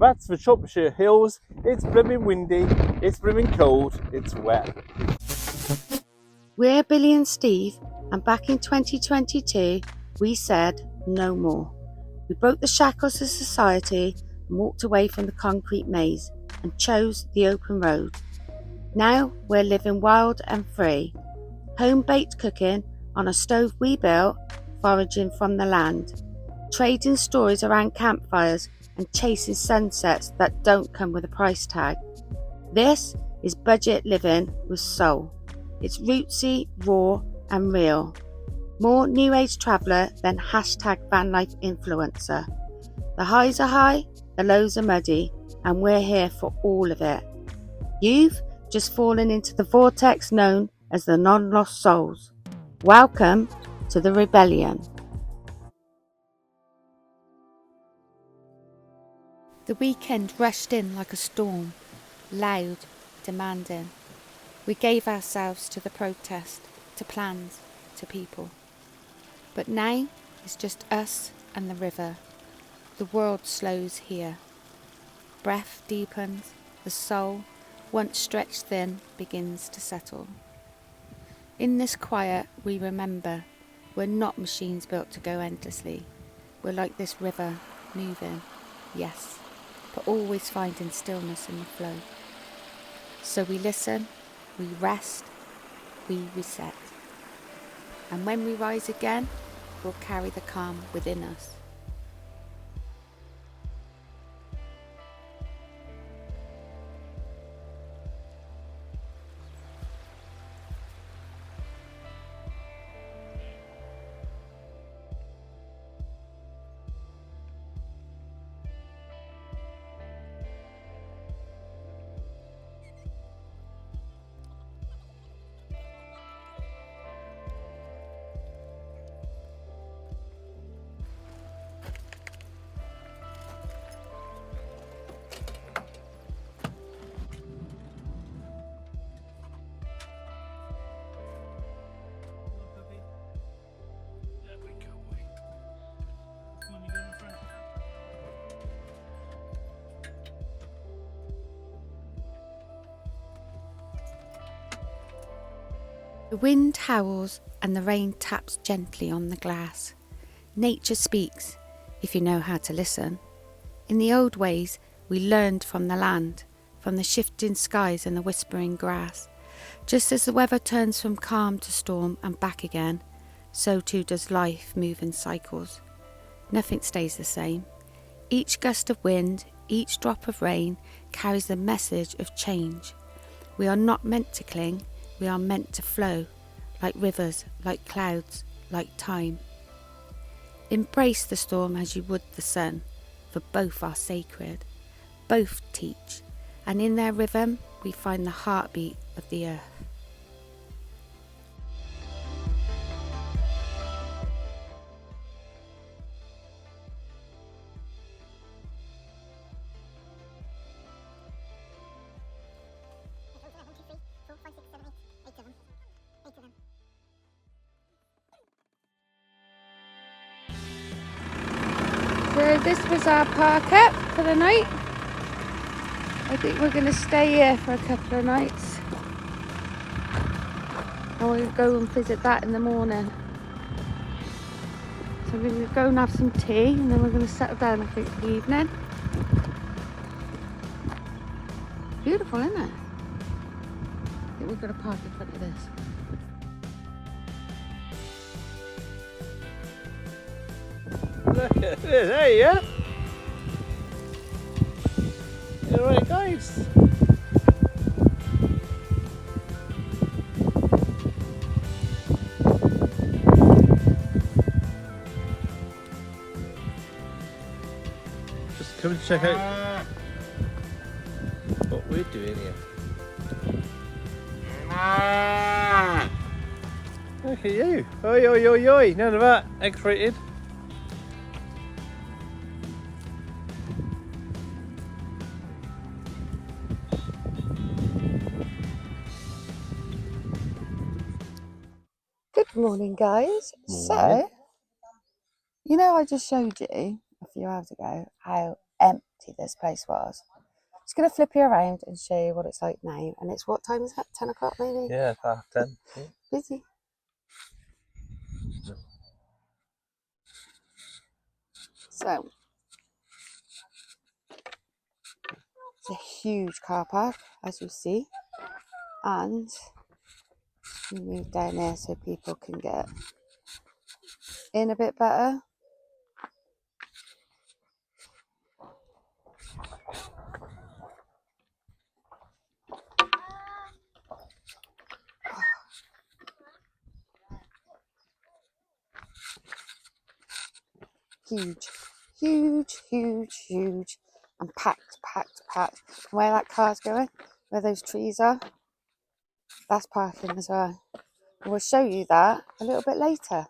That's the Shropshire Hills. It's blooming windy, it's blooming cold, it's wet. We're Billy and Steve, and back in 2022, we said no more. We broke the shackles of society and walked away from the concrete maze and chose the open road. Now we're living wild and free, home-baked cooking on a stove we built, foraging from the land, trading stories around campfires and chasing sunsets that don't come with a price tag. This is budget living with soul. It's rootsy, raw and real. More new age traveller than #Vanlife influencer. The highs are high, the lows are muddy, and we're here for all of it. You've just fallen into the vortex known as the non-lost souls. Welcome to the rebellion. The weekend rushed in like a storm, loud, demanding. We gave ourselves to the protest, to plans, to people. But now it's just us and the river. The world slows here. Breath deepens, the soul, once stretched thin, begins to settle. In this quiet we remember, we're not machines built to go endlessly. We're like this river, moving, yes, but always finding stillness in the flow. So we listen, we rest, we reset. And when we rise again, we'll carry the calm within us. The wind howls and the rain taps gently on the glass. Nature speaks, if you know how to listen. In the old ways, we learned from the land, from the shifting skies and the whispering grass. Just as the weather turns from calm to storm and back again, so too does life move in cycles. Nothing stays the same. Each gust of wind, each drop of rain carries the message of change. We are not meant to cling. We are meant to flow, like rivers, like clouds, like time. Embrace the storm as you would the sun, for both are sacred, both teach, and in their rhythm we find the heartbeat of the earth. So this was our park up for the night. I think we're going to stay here for a couple of nights. And we'll go and visit that in the morning. So we're going to go and have some tea and then we're going to settle down, I think, for the evening. Beautiful, isn't it? I think we're going to park in front of this. Look at this, hey, yeah? You alright, guys? Just come and check out what we're doing here. Look at you. Oi, oi, oi, oi. None of that. X-rated. Good morning, guys. Morning. So, you know, I just showed you a few hours ago how empty this place was. Just going to flip you around and show you what it's like now. And it's, what time is that? 10 o'clock maybe? Yeah, 10:30. Yeah. Busy. So, it's a huge car park, as you see. And we move down there so people can get in a bit better. Huge, huge, huge, huge, and packed, packed, packed. And where that car's going, where those trees are, that's parking as well. And we'll show you that a little bit later.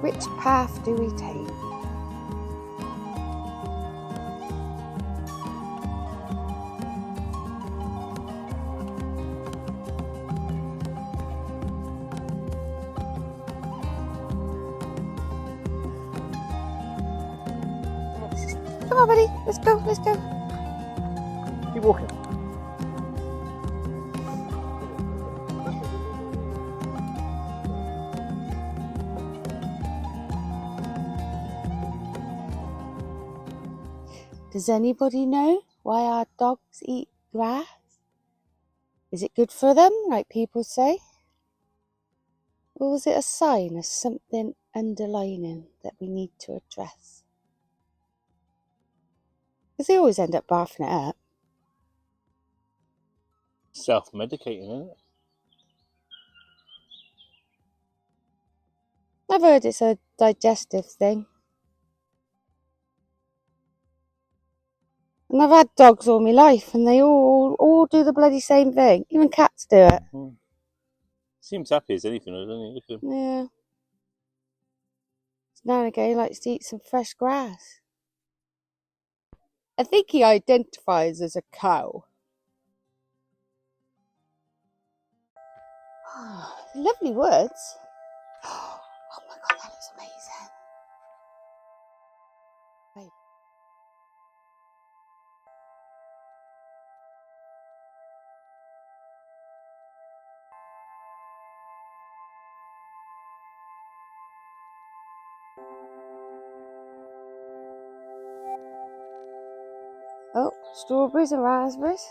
Which path do we take? Come on, buddy. Let's go. Let's go. Keep walking. Does anybody know why our dogs eat grass? Is it good for them, like people say? Or was it a sign of something underlining that we need to address? Because they always end up barfing it up. Self-medicating, isn't it? I've heard it's a digestive thing. And I've had dogs all my life, and they all do the bloody same thing. Even cats do it. Seems happy as anything, doesn't he? Yeah. Now and again he likes to eat some fresh grass. I think he identifies as a cow. Lovely woods. Oh my god, that looks amazing. Babe. Oh, strawberries and raspberries.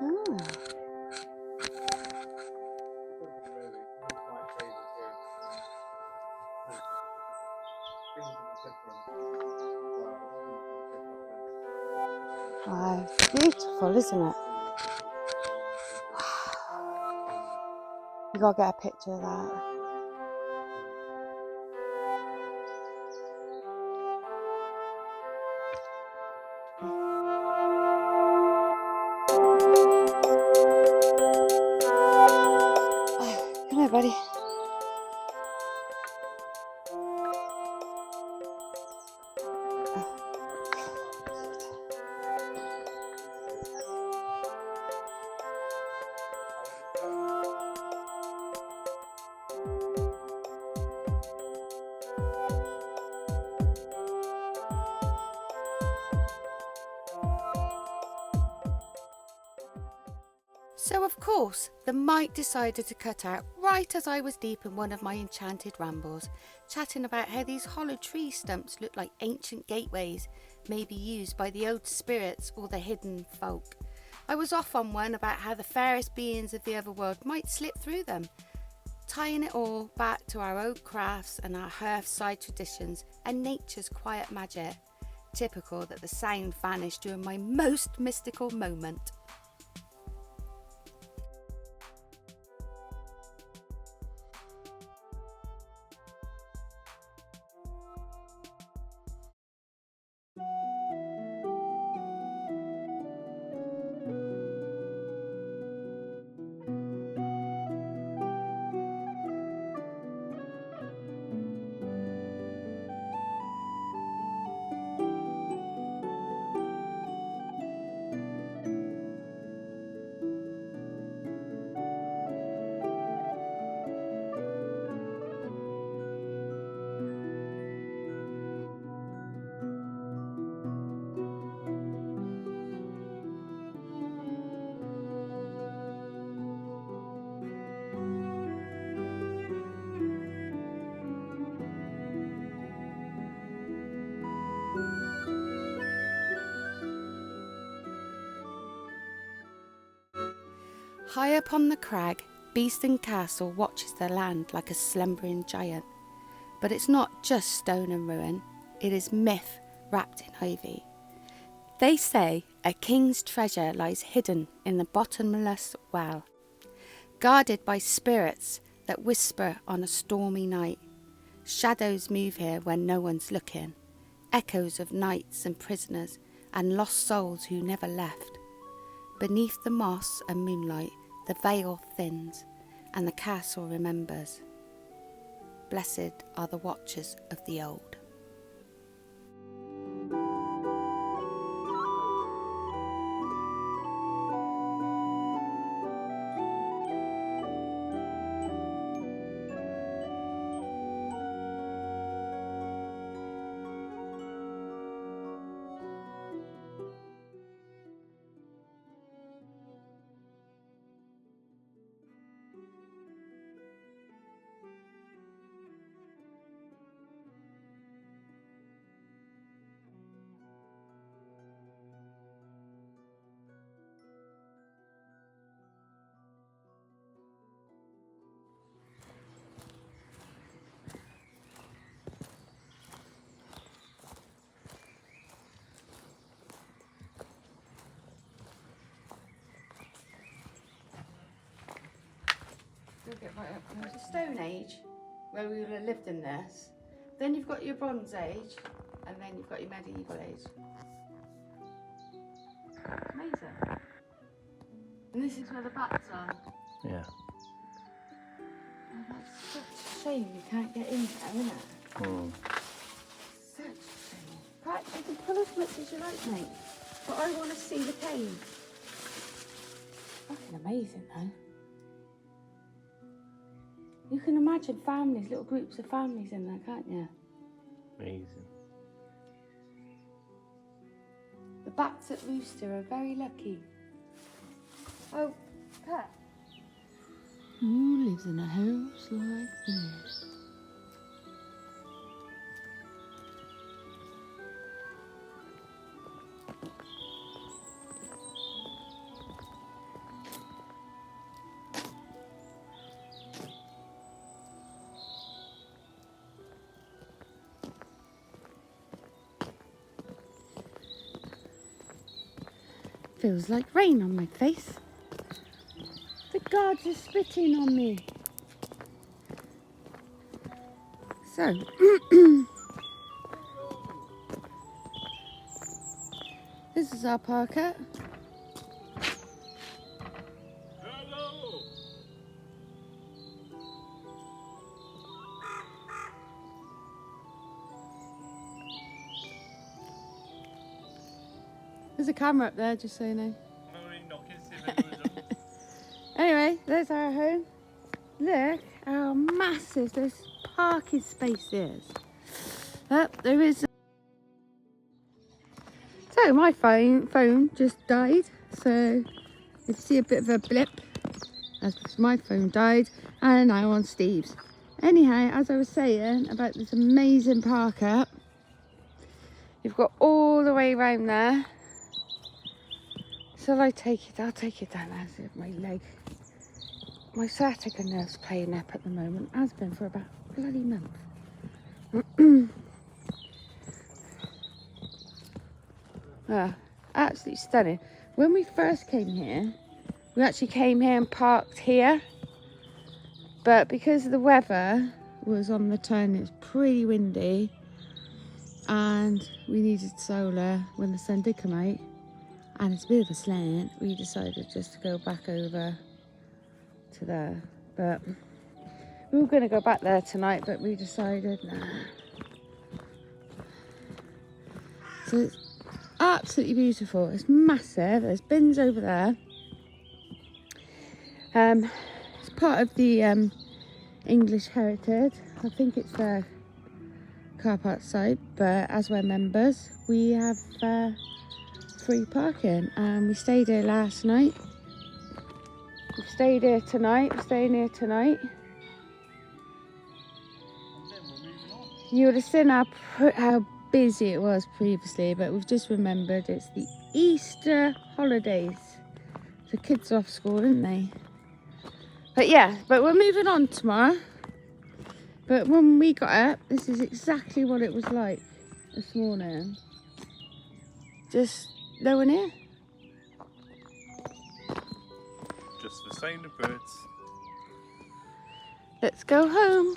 Oh. Wow, beautiful, isn't it? You gotta get a picture of that. Come here, buddy. So of course, the mite decided to cut out right as I was deep in one of my enchanted rambles, chatting about how these hollow tree stumps look like ancient gateways, maybe used by the old spirits or the hidden folk. I was off on one about how the fairest beings of the other world might slip through them, tying it all back to our old crafts and our hearthside traditions and nature's quiet magic. Typical that the sound vanished during my most mystical moment. High up on the crag, Beeston Castle watches the land like a slumbering giant. But it's not just stone and ruin, it is myth wrapped in ivy. They say a king's treasure lies hidden in the bottomless well, guarded by spirits that whisper on a stormy night. Shadows move here when no one's looking, echoes of knights and prisoners and lost souls who never left. Beneath the moss and moonlight, the veil thins, and the castle remembers. Blessed are the watchers of the old. Get right up. There's a Stone Age where we would have lived in this. Then you've got your Bronze Age, and then you've got your Medieval Age. Amazing. And this is where the bats are. Yeah. Oh, that's such a shame you can't get in there, isn't it? Mm. Such a shame. Right, you can pull as much as you like, mate. But I want to see the cave. Fucking amazing, though. You can imagine families, little groups of families in there, can't you? Amazing. The bats at Rooster are very lucky. Oh, Pat. Who lives in a house like this? Feels like rain on my face. The guards are spitting on me. So, this is our parker. Hello. There's a camera up there, just so you know. Anyway, there's our home. Look how massive this parking space is. There is. So my phone just died. So you see a bit of a blip. That's because my phone died, and now on Steve's. Anyhow, as I was saying about this amazing park up, you've got all the way around there. Shall I take it? I'll take it down there. See if my leg. My sciatica nerve's playing up at the moment. Has been for about a bloody month. Absolutely stunning. When we first came here, we actually came here and parked here. But because the weather was on the turn, it's pretty windy. And we needed solar when the sun did come out. And it's a bit of a slant. We decided just to go back over to there. But we were going to go back there tonight, but we decided nah. So it's absolutely beautiful. It's massive. There's bins over there. It's part of the English heritage. I think it's the car park side, but as we're members, we have free parking, and we stayed here last night. We've stayed here tonight. We're staying here tonight. You would have seen how busy it was previously, but we've just remembered it's the Easter holidays. The kids are off school, aren't they? But yeah, but we're moving on tomorrow. But when we got up, this is exactly what it was like this morning. Just no one here. Just the sound of birds. Let's go home.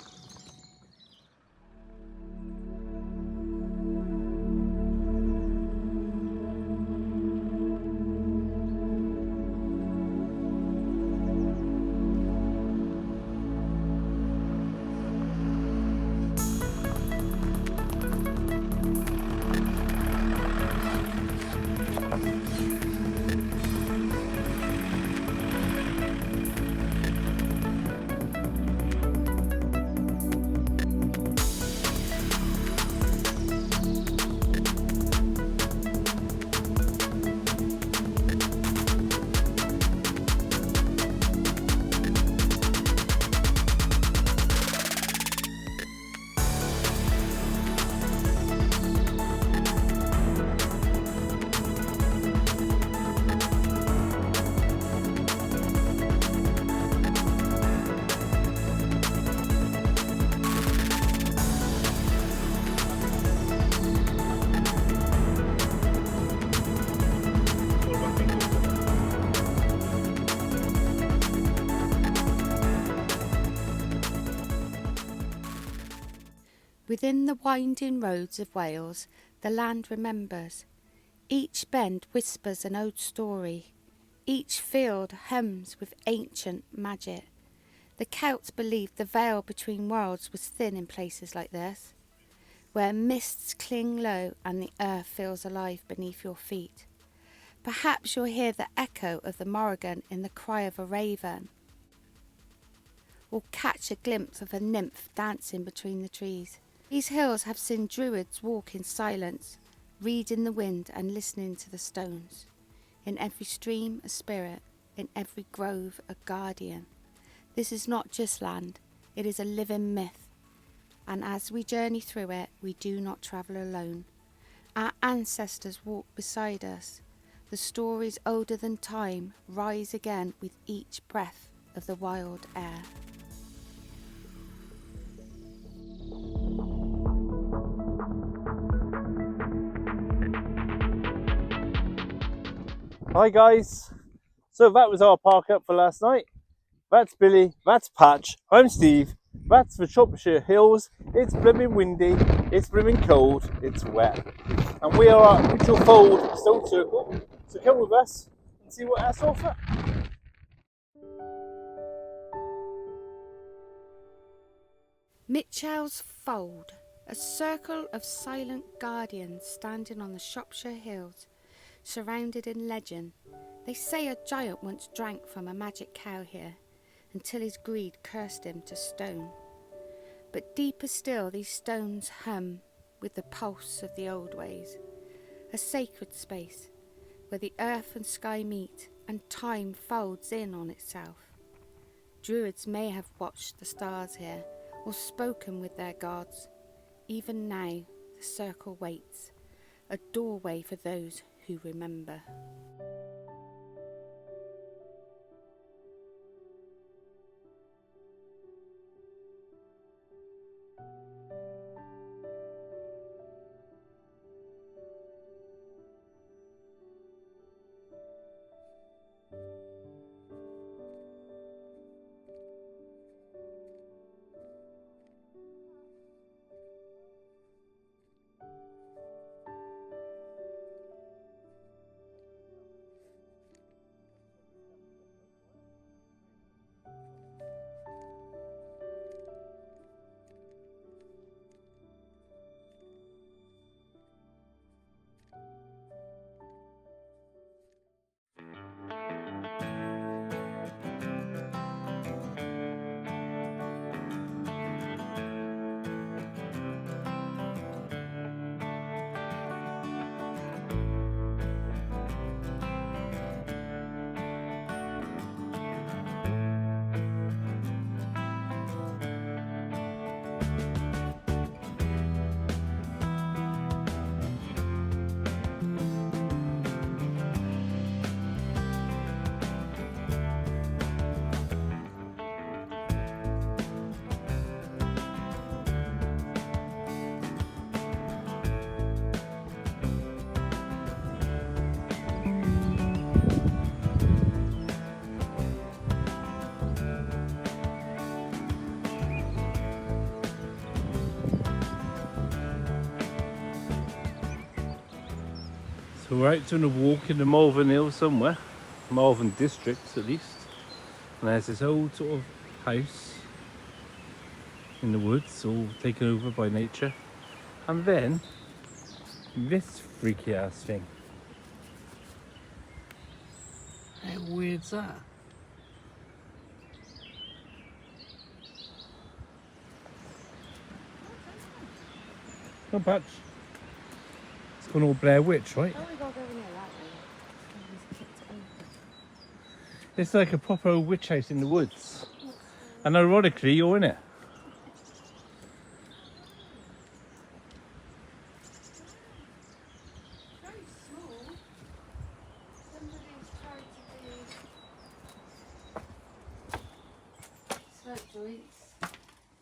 Within the winding roads of Wales, the land remembers. Each bend whispers an old story. Each field hums with ancient magic. The Celts believed the veil between worlds was thin in places like this, where mists cling low and the earth feels alive beneath your feet. Perhaps you'll hear the echo of the Morrigan in the cry of a raven, or catch a glimpse of a nymph dancing between the trees. These hills have seen druids walk in silence, read in the wind and listening to the stones. In every stream a spirit, in every grove a guardian. This is not just land, it is a living myth. And as we journey through it, we do not travel alone. Our ancestors walk beside us. The stories older than time rise again with each breath of the wild air. Hi guys, so that was our park up for last night. That's Billy, that's Patch, I'm Steve, that's the Shropshire Hills. It's blooming windy, it's blooming cold, it's wet. And we are at Mitchell Fold Stone Circle, so come with us and see what that's offer. Mitchell's Fold, a circle of silent guardians standing on the Shropshire Hills, surrounded in legend. They say a giant once drank from a magic cow here, until his greed cursed him to stone. But deeper still these stones hum with the pulse of the old ways, a sacred space where the earth and sky meet and time folds in on itself. Druids may have watched the stars here or spoken with their gods. Even now the circle waits, a doorway for those who remember. So we're out doing a walk in the Malvern Hills somewhere, Malvern district at least. And there's this old sort of house in the woods, all taken over by nature. And then this freaky ass thing. How weird's that? Come on, Patch. It's gone all Blair Witch, right? Oh, we got to go in there that way. It's like a proper old witch house in the woods. And ironically, you're in it. Very small. Somebody's tried to do smoke joints.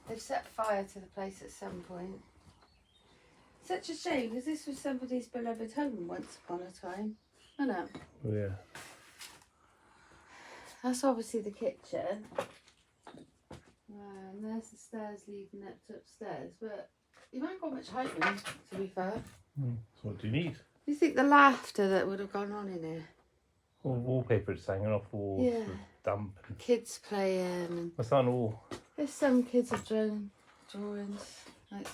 They've set fire to the place at some point. Such a shame, because this was somebody's beloved home once upon a time. I know. Oh, yeah. That's obviously the kitchen. And there's the stairs leading up to upstairs, but you haven't got much height room, to be fair. So what do you need? Do you think the laughter that would have gone on in here? All wallpaper just hanging off walls, Yeah. damp. Kids playing. And What's that all? there's some kids have drawn drawings. Like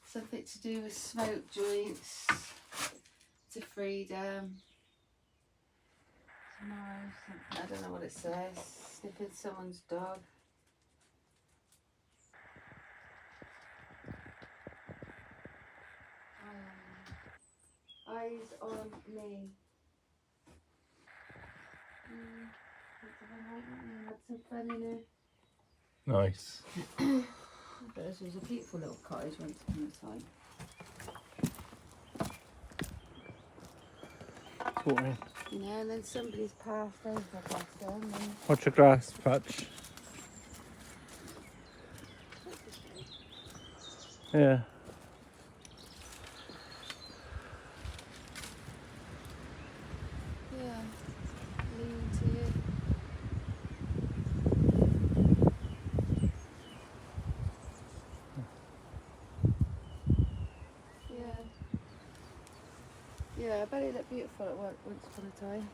something to do with smoke joints to freedom. Tomorrow, I don't know what it says. Sniffing someone's dog. Eyes on me. Had some fun in it. Nice. This was a beautiful little cottage once upon a time. Cool. You know, and then somebody's passed over past them. And Watch your grass, Patch. Yeah. yeah, lean to it. Yeah, I bet it looked beautiful at work once upon a time.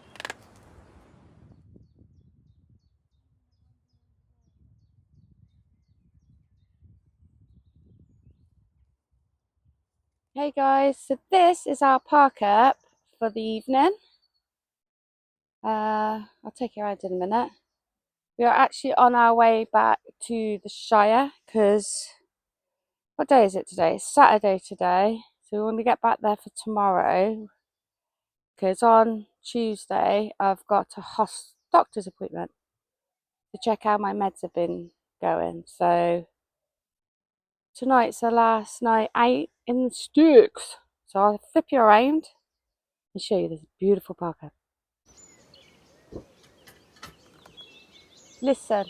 Hey guys, so this is our park up for the evening. I'll take you around in a minute. We are actually on our way back to the Shire because what day is it today? It's Saturday today, so we want to get back there for tomorrow because on Tuesday I've got a doctor's appointment to check how my meds have been going. So tonight's the last night out in the sticks. So I'll flip you around and show you this beautiful park up. Listen.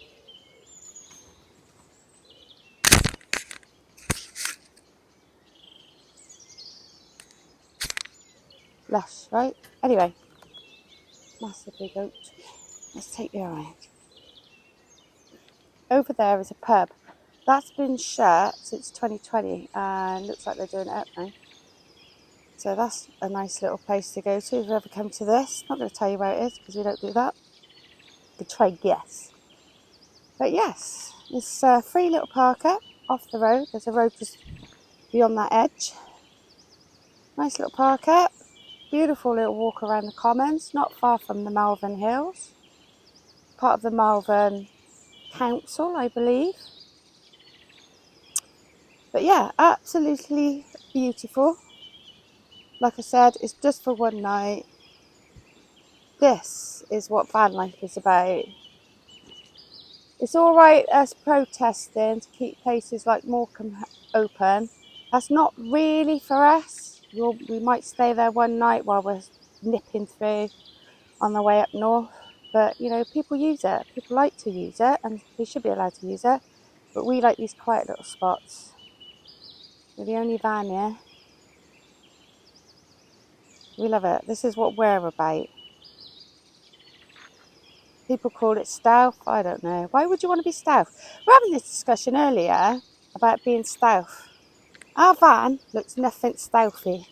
Lush, right? Anyway, massive big oak. Let's take you around. Over there is a pub. That's been shut since 2020 and looks like they're doing it up now. So that's a nice little place to go to if you ever come to this. Not going to tell you where it is because we don't do that. You can try guess. But yes, it's a free little park up off the road. There's a road just beyond that edge. Nice little park up. Beautiful little walk around the commons, not far from the Malvern Hills. Part of the Malvern Council, I believe. But yeah, absolutely beautiful. Like I said, it's just for one night. This is what Vanlife is about. It's alright us protesting to keep places like Morecambe open. That's not really for us. We might stay there one night while we're nipping through on the way up north. But, you know, people use it. People like to use it and they should be allowed to use it. But we like these quiet little spots. We're the only van here. We love it. This is what we're about. People call it stealth. I don't know. Why would you want to be stealth? We're having this discussion earlier about being stealth. Our van looks nothing stealthy.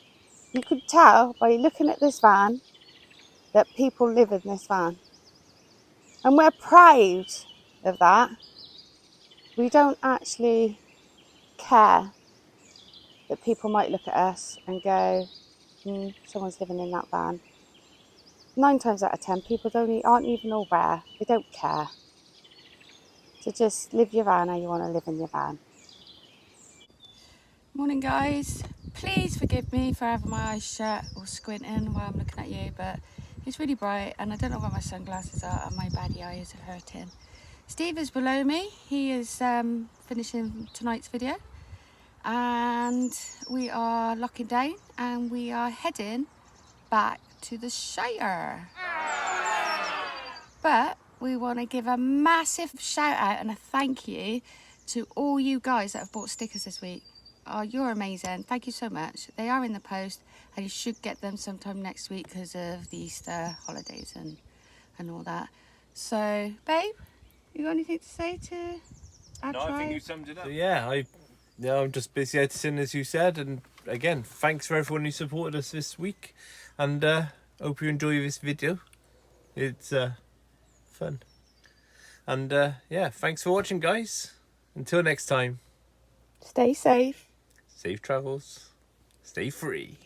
You could tell by looking at this van that people live in this van. And we're proud of that. We don't actually care that people might look at us and go, someone's living in that van. 9 times out of 10, people aren't even aware. They don't care. So just live your van how you want to live in your van. Morning guys, please forgive me for having my eyes shut or squinting while I'm looking at you, but it's really bright and I don't know where my sunglasses are and my baddie eyes are hurting. Steve is below me, he is finishing tonight's video and we are locking down and we are heading back to the Shire. But we want to give a massive shout out and a thank you to all you guys that have bought stickers this week. Oh, you're amazing. Thank you so much. They are in the post and you should get them sometime next week because of the Easter holidays and all that. So, babe, you got anything to say to our tribe? I think you summed it up. So I'm just busy editing as you said, and again, thanks for everyone who supported us this week, and hope you enjoy this video. It's fun. And thanks for watching, guys. Until next time. Stay safe. Safe travels. Stay free.